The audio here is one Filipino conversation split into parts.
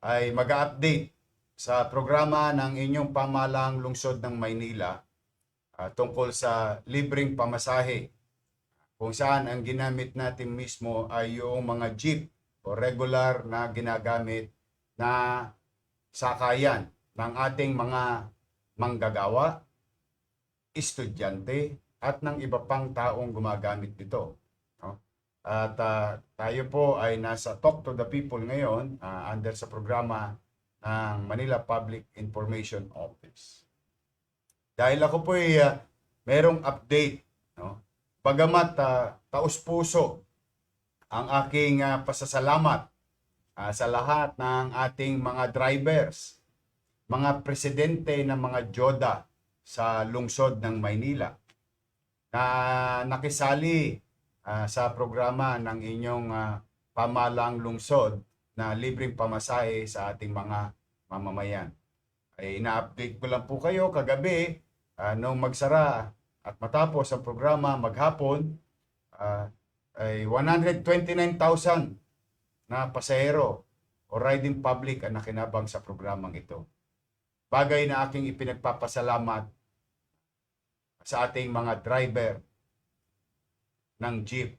ay mag-update sa programa ng inyong pamahalaang lungsod ng Maynila tungkol sa libreng pamasahe, kung saan ang ginamit natin mismo ay yung mga jeep o regular na ginagamit na sakayan ng ating mga manggagawa, estudyante, at ng iba pang taong gumagamit nito. No? At tayo po ay nasa Talk to the People ngayon under sa programa ng Manila Public Information Office. Dahil ako po ay merong update, no? Bagamat taus-puso ang aking pasasalamat sa lahat ng ating mga drivers, mga presidente ng mga JODA sa lungsod ng Maynila na nakisali sa programa ng inyong pamahalaang lungsod na libreng pamasahe sa ating mga mamamayan. Ay ina-update ko lang po kayo kagabi nung magsara at matapos ang programa maghapon, ay 129,000 na pasahero o riding public ang nakinabang sa programang ito. Bagay na aking ipinagpapasalamat sa ating mga driver ng jeep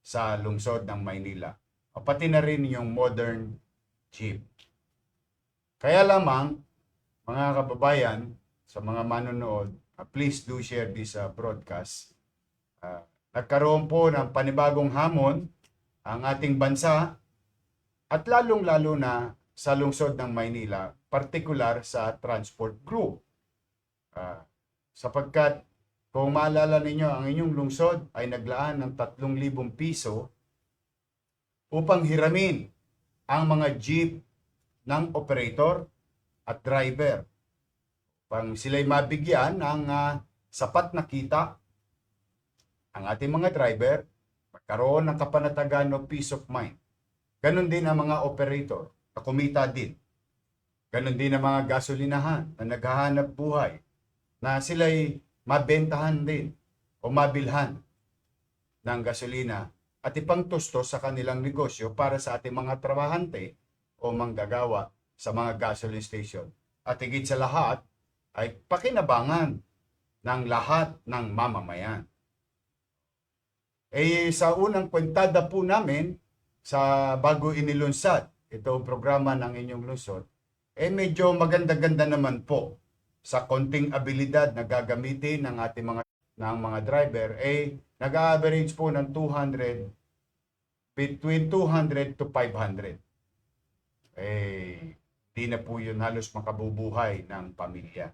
sa lungsod ng Maynila. O pati na rin yung modern jeep. Kaya lamang, mga kababayan, sa mga manonood, please do share this broadcast. Nagkaroon po ng panibagong hamon ang ating bansa at lalong-lalo na sa lungsod ng Maynila, partikular sa transport group. Sapagkat kung maalala ninyo, ang inyong lungsod ay naglaan ng 3,000 piso upang hiramin ang mga jeep ng operator at driver. Upang sila'y mabigyan ng sapat na kita, ang ating mga driver, magkaroon ng kapanatagan o peace of mind. Ganon din ang mga operator na kumita din. Ganon din ang mga gasolinahan na naghahanap buhay na sila'y mabentahan din o mabilhan ng gasolina at ipangtusto sa kanilang negosyo para sa ating mga trabahante o manggagawa sa mga gasoline station. At higit sa lahat ay pakinabangan ng lahat ng mamamayan. Sa unang kwentada po namin sa bago inilunsad itong programa ng inyong lungsod, medyo maganda-ganda naman po sa konting abilidad na gagamitin ng ating mga driver, nag-average po ng 200, between 200 to 500. Di na po yun halos makabubuhay ng pamilya.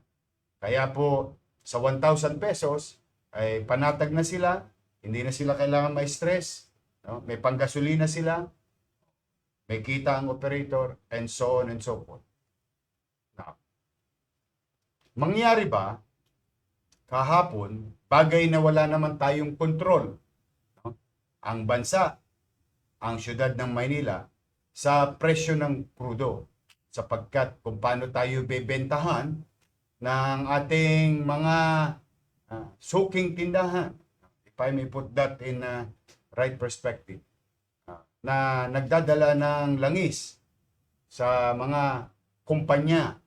Kaya po, sa 1,000 pesos, ay panatag na sila, hindi na sila kailangan ma-stress, no? May panggasolina sila, may kita ang operator, and so on and so forth. Now, mangyari ba kahapon, bagay na wala naman tayong kontrol, no? Ang bansa, ang syudad ng Maynila, sa presyo ng crudo, sapagkat kung paano tayo bebentahan ng ating mga suking tindahan, if I may put that in right perspective, na nagdadala ng langis sa mga kumpanya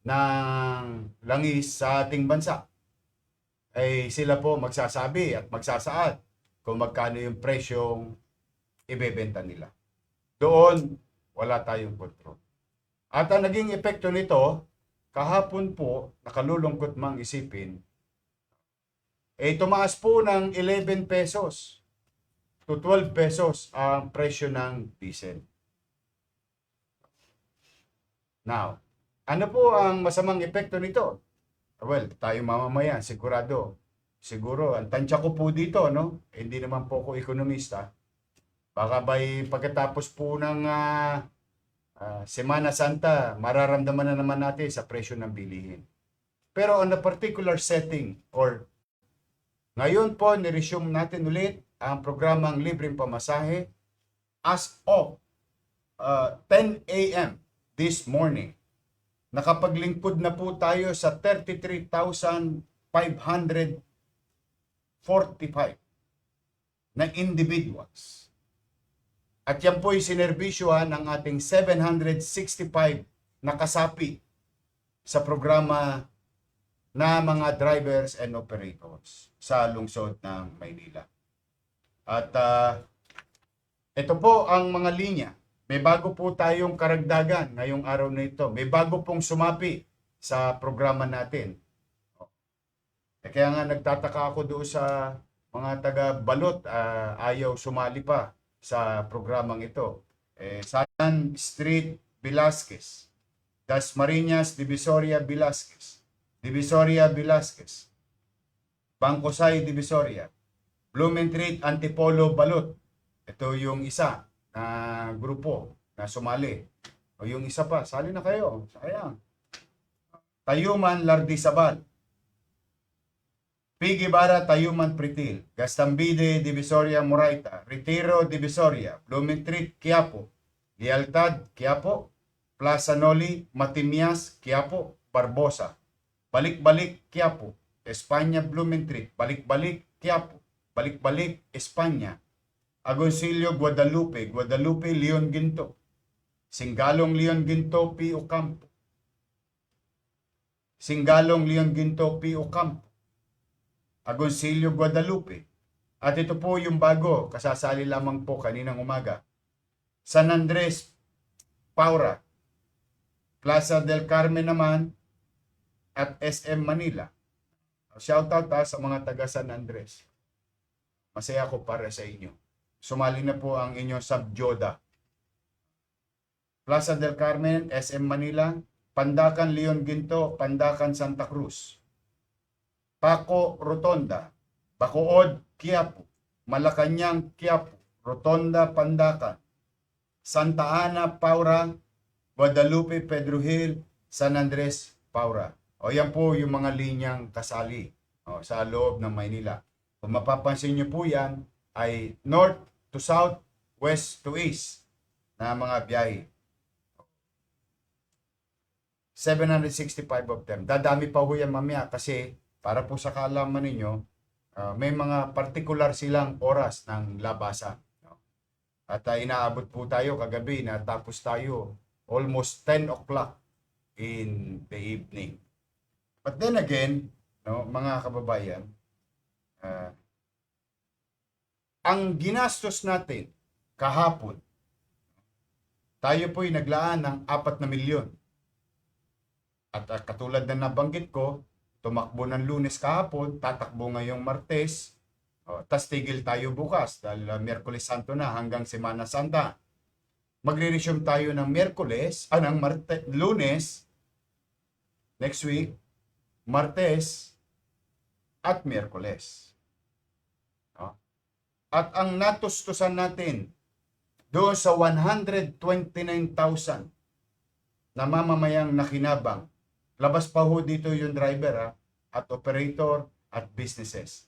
ng langis sa ating bansa, ay sila po magsasabi at magsasaad kung magkano yung presyong ibebenta nila. Doon, wala tayong kontrol. At ang naging epekto nito, kahapon po, nakalulungkot mang isipin, tumaas po ng 11 pesos to 12 pesos ang presyo ng diesel. Now, ano po ang masamang epekto nito? Well, tayo mamamayan, siguro, ang tansya ko po dito, no? Hindi naman po ako ekonomista. Baka pagkatapos po ng Semana Santa, mararamdaman na naman natin sa presyo ng bilihin. Pero on a particular setting, or ngayon po, niresume natin ulit ang programang libreng pamasahe as of 10 a.m. this morning. Nakapaglingkod na po tayo sa 33,545 na individuals. At yan po'y sinerbisyohan ng ating 765 na kasapi sa programa na mga drivers and operators sa lungsod ng Maynila. At ito po ang mga linya. May bago po tayong karagdagan ngayong araw na ito. May bago pong sumapi sa programa natin. Kaya nga nagtataka ako doon sa mga taga-balot, ayaw sumali pa sa programang ito. San Street Velasquez, Dasmariñas Divisoria Velasquez, Divisoria Velasquez, Bangkosay Divisoria, Blumentritt Antipolo Balot. Ito yung isa na grupo na sumali. O yung isa pa, sali na kayo. Sayang. Tayuman Lardisabal, Pigibara Tayuman Pritil, Gastambide Divisoria Moraita, Retiro Divisoria, Blumentritt Quiapo, Lealtad Quiapo, Plaza Noli, Matimias Quiapo, Barbosa, Balik-Balik Quiapo, Espanya Blumentritt, Balik-Balik Quiapo, Balik-Balik Espanya, Agoncillo Guadalupe, Guadalupe Leon Ginto, Singalong Leon Ginto P. Ocampo, Singalong Leon Ginto P. Ocampo, Agoncillo Guadalupe. At ito po yung bago, kasasali lamang po kaninang umaga. San Andres Paura, Plaza del Carmen naman, at SM Manila. Shoutout sa mga taga San Andres. Masaya ko para sa inyo. Sumali na po ang inyong subjoda. Plaza del Carmen, SM Manila, Pandacan Leon Ginto, Pandacan Santa Cruz, Paco Rotonda, Bacood Quiapo, Malacañang Quiapo, Rotonda Pandacan, Santa Ana Paura, Guadalupe Pedro Hill, San Andres Paura. O yan po yung mga linyang kasali sa loob ng Maynila. Kung mapapansin nyo po yan ay north to south, west to east na mga biyahe. 765 of them. Dadami pa ho yan mamaya kasi para po sa kaalaman ninyo, may mga particular silang oras ng labasan. At inaabot po tayo kagabi, natapos tayo almost 10 o'clock in the evening. But then again, mga kababayan, ang ginastos natin kahapon, tayo po'y naglaan ng 4 na milyon. At katulad na nabanggit ko, tumakbo ng Lunes kahapon, tatakbo ngayong Martes, tas tigil tayo bukas dahil Miyerkules Santo na hanggang Semana Santa. Magre-resume tayo ng Lunes, next week, Martes, at Miyerkules. At ang natustusan natin doon sa 129,000 na mamamayang nakinabang, labas pa ho dito yung driver at operator at businesses.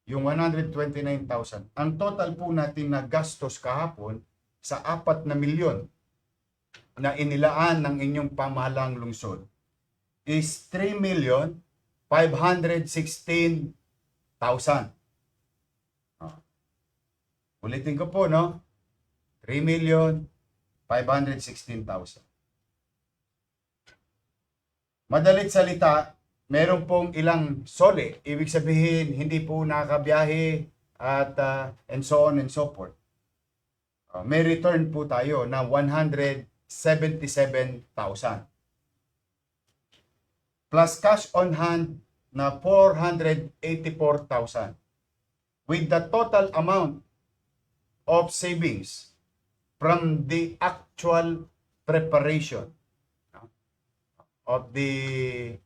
Yung 129,000. Ang total po natin na gastos kahapon sa 4 na milyon na inilaan ng inyong pamahalang lungsod is 3,516,000. Ulitin ko po, 3,516,000. Madalit salita, meron pong ilang sole. Ibig sabihin, hindi po nakabiyahe at and so on and so forth. May return po tayo na 177,000. Plus cash on hand na 484,000. With the total amount of savings from the actual preparation of the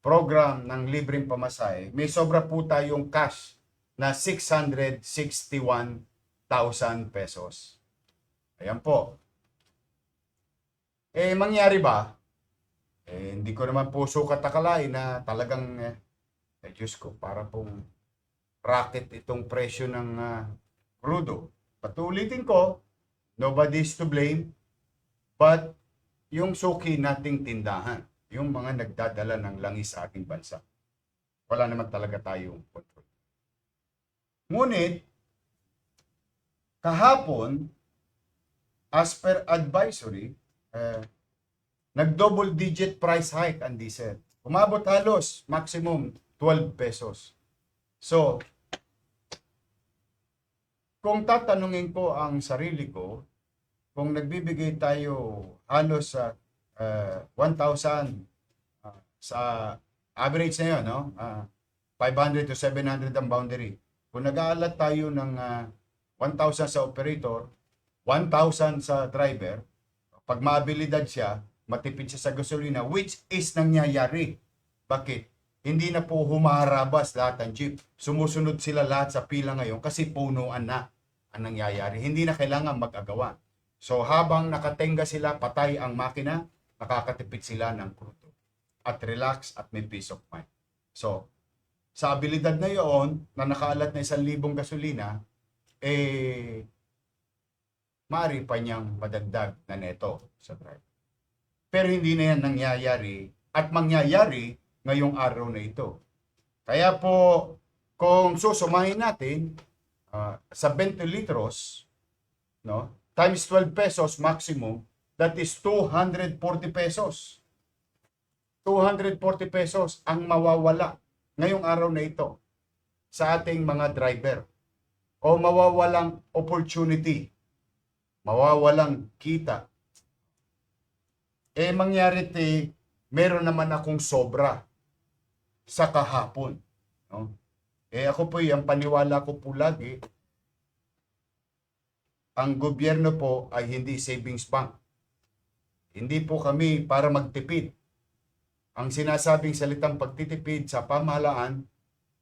program ng libreng pamasahe, may sobra po tayong cash na 661,000 pesos. Ayan po. Mangyari ba? Hindi ko naman po sukat akalain na talagang, Diyos ko, para pong racket itong presyo ng crudo. Patulitin ko, nobody's to blame, but yung suki nating tindahan, yung mga nagdadala ng langis sa ating bansa. Wala naman talaga tayong control. Ngunit, kahapon, as per advisory, nag-double digit price hike ang diesel. Umabot halos maximum 12 pesos. So, kung tatanungin ko ang sarili ko, kung nagbibigay tayo halos sa 1,000 sa average na yun, no? 500 to 700 ang boundary. Kung nag-aalat tayo ng 1,000 sa operator, 1,000 sa driver, pag maabilidad siya, matipid siya sa gasolina, which is nangyayari. Bakit? Hindi na po humaharabas lahat ng jeep. Sumusunod sila lahat sa pila ngayon kasi punuan na ang nangyayari. Hindi na kailangan mag-agawan. So habang nakatenga sila, patay ang makina, nakakatipid sila ng krudo. At relax at may peace of mind. So, sa abilidad na yon na nakaalat na 1,000 gasolina, maaari pa niyang madagdag na neto sa driver. Pero hindi na yan nangyayari at mangyayari ngayong araw na ito. Kaya po, kung susumahin natin sa 20 litros, no, times 12 pesos maximum, that is 240 pesos. 240 pesos ang mawawala ngayong araw na ito sa ating mga driver. O mawawalang opportunity, mawawalang kita. Mangyari meron naman akong sobra sa kahapon. No? Ako po, ang paniwala ko po lagi, ang gobyerno po ay hindi savings bank. Hindi po kami para magtipid. Ang sinasabing salitang pagtitipid sa pamahalaan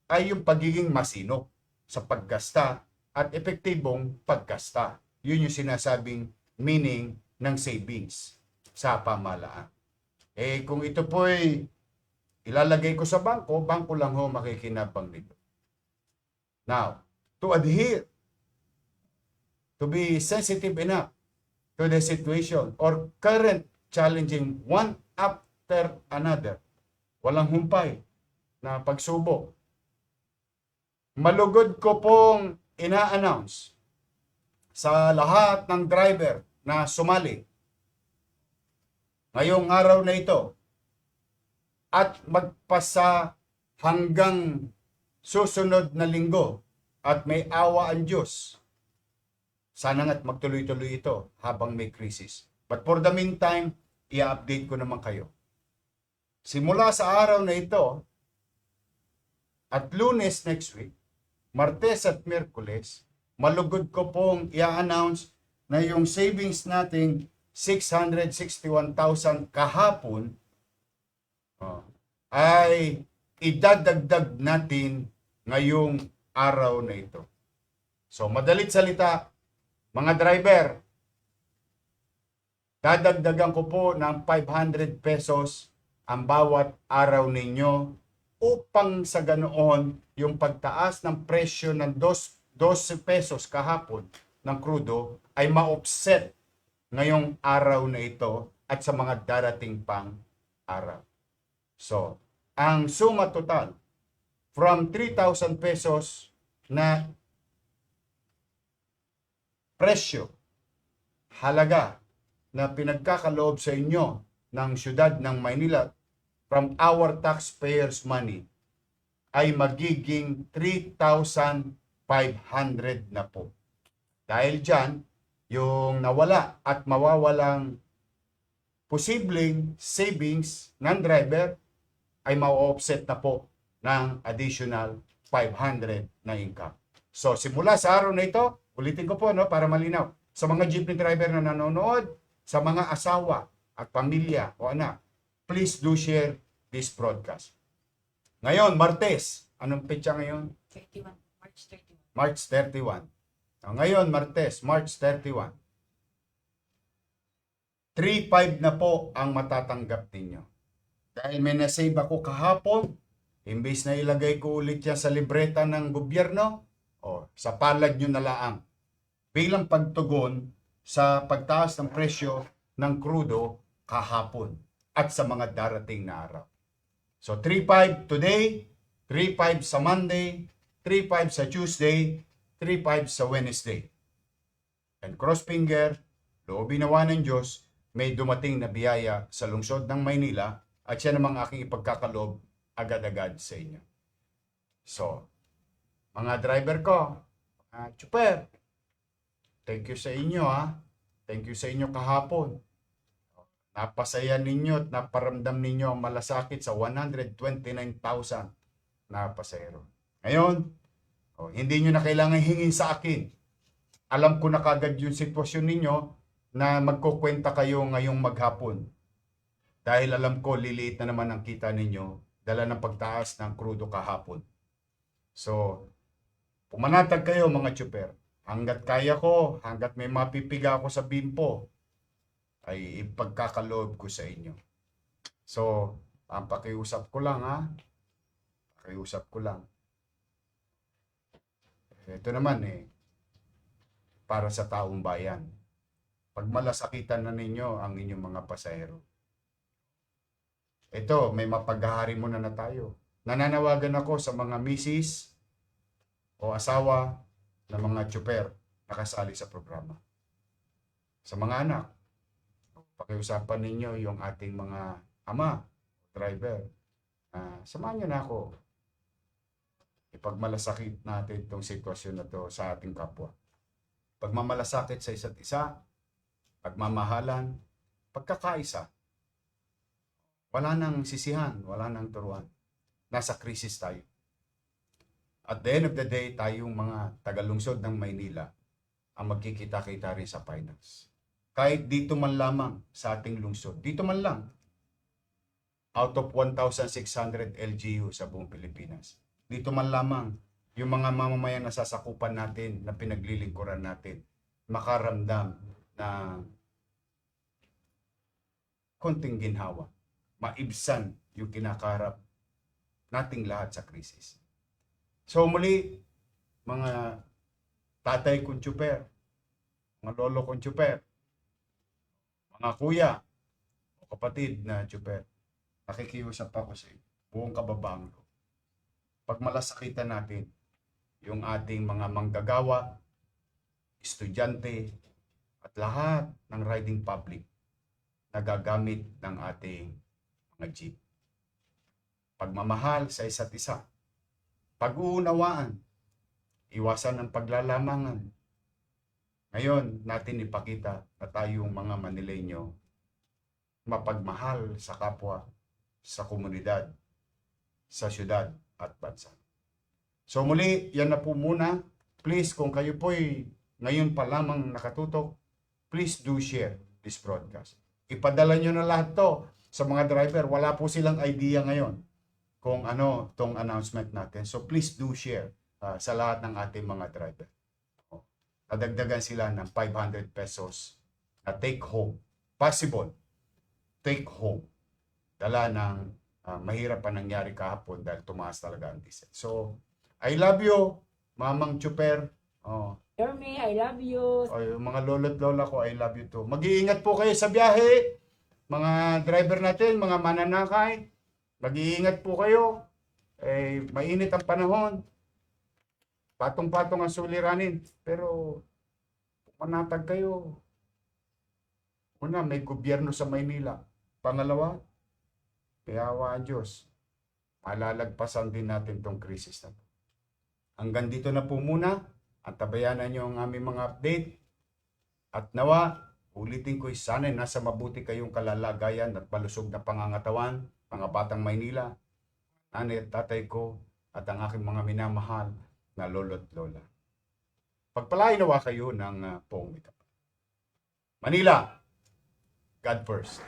ay yung pagiging masinop sa paggasta at epektibong paggasta. Yun yung sinasabing meaning ng savings sa pamahalaan. Kung ito po ay ilalagay ko sa bangko lang ho makikinabang nito. Now, to adhere, to be sensitive enough to the situation or current challenging one after another, walang humpay na pagsubok. Malugod ko pong ina-announce sa lahat ng driver na sumali ngayong araw na ito at magpasa hanggang susunod na linggo at may awa ang Diyos. Sana nga't magtuloy-tuloy ito habang may krisis. But for the meantime, i-update ko naman kayo. Simula sa araw na ito at Lunes next week, Martes at Miyerkules, malugod ko pong i-announce na yung savings nating 661,000 kahapon ay idadagdag natin ngayong araw na ito. So, madalit salita, mga driver, dadagdagan ko po ng 500 pesos ang bawat araw ninyo upang sa ganoon yung pagtaas ng presyo ng 12 pesos kahapon ng krudo ay ma-offset ngayong araw na ito at sa mga darating pang araw. So, ang suma total from 3,000 pesos na presyo, halaga na pinagkakaloob sa inyo ng siyudad ng Maynila from our taxpayers' money ay magiging 3,500 na po. Dahil dyan, yung nawala at mawawalang posibleng savings ng driver ay ma-offset na po ng additional 500 na income. So, simula sa araw na ito, ulitin ko po para malinaw, sa mga jeepney driver na nanonood, sa mga asawa at pamilya o anak, please do share this broadcast. Ngayon, Martes. Anong petsa ngayon? 31. March 31. March 31. Ngayon, Martes, March 31. 3,500 na po ang matatanggap ninyo. Dahil may nasave ako kahapon, imbes na ilagay ko ulit yan sa libreta ng gobyerno, sa palad nyo na laang. Bilang pagtugon sa pagtaas ng presyo ng krudo kahapon at sa mga darating na araw. So 3,500 today, 3,500 sa Monday, 3,500 sa Tuesday, 3,500 sa Wednesday. And cross finger, loobin nawa ng Diyos, may dumating na biyaya sa lungsod ng Maynila at siya namang aking ipagkakaloob agad-agad sa inyo. So, mga driver ko, Chuper, thank you sa inyo ha. Thank you sa inyo kahapon. Napasaya ninyo at naparamdam ninyo ang malasakit sa 129,000 na pasahero. Ngayon, hindi nyo na kailangan hingin sa akin. Alam ko na kagad yung sitwasyon ninyo na magkukwenta kayo ngayong maghapon. Dahil alam ko, liliit na naman ang kita ninyo dala ng pagtaas ng krudo kahapon. So, pumanatag kayo mga tsuper. Hanggat kaya ko, hanggat may mapipiga ako sa bimpo, ay ipagkakaloob ko sa inyo. So, ang pakiusap ko lang ha. Pakiusap ko lang. Ito naman para sa taong bayan. Pag malasakitan na ninyo ang inyong mga pasahero. Ito, may mapaghahari muna na tayo. Nananawagan ako sa mga misis o asawa ng mga tsuper na kasali sa programa. Sa mga anak, pakiusapan ninyo yung ating mga ama, driver. Samahan nyo na ako. Ipagmalasakit natin itong sitwasyon na to sa ating kapwa. Pagmamalasakit sa isa't isa, pagmamahalan, pagkakaisa. Wala nang sisihan, wala nang turuan. Nasa krisis tayo. At the end of the day, tayong mga tagalungsod ng Maynila ang magkikita-kita rin sa finance. Kahit dito man lamang sa ating lungsod, dito man lang, out of 1,600 LGU sa buong Pilipinas, dito man lamang yung mga mamamayan na sasakupan natin, na pinaglilingkuran natin, makaramdam na konting ginhawa, maibsan yung kinakarap nating lahat sa krisis. So muli, mga tatay kong tsuper, mga lolo kong tsuper, mga kuya o kapatid na tsuper, nakikiusap ako sa inyo, buong kababaan ko. Pag malasakitan natin yung ating mga manggagawa, estudyante, at lahat ng riding public na gagamit ng ating mga jeep. Pagmamahal sa isa't isa, pag-uunawaan, iwasan ang paglalamangan. Ngayon natin ipakita na tayong mga Manileño mapagmahal sa kapwa, sa komunidad, sa syudad at bansa. So muli, yan na po muna. Please, kung kayo po'y ngayon pa lamang nakatutok, please do share this broadcast. Ipadala nyo na lahat to sa mga driver. Wala po silang idea ngayon kung ano tong announcement natin. So please do share sa lahat ng ating mga driver. Nadagdagan sila ng 500 pesos na take home. Possible take home. Dala ng mahirap pa nangyari kahapon dahil tumaas talaga ang diesel. So, I love you, Mamang Chuper. Jeremy, I love you. Yung mga lolo't lola ko, I love you too. Mag-iingat po kayo sa biyahe. Mga driver natin, mga mananakay. Mag-iingat po kayo. Mainit ang panahon. Patong-patong ang suliranin. Pero, manatag kayo. Una, may gobyerno sa Maynila. Pangalawa, may awa ang Diyos. Malalagpasan din natin tong krisis na to. Hanggang dito na po muna. At tabayanan nyo ang aming mga update. At nawa, ulitin ko sana nasa mabuti kayong kalalagayan at malusog na pangangatawan, mga batang Maynila, nanay at tatay ko, at ang aking mga minamahal na lolo't lola. Pagpalain nawa kayo ng poong ito. Manila, God first.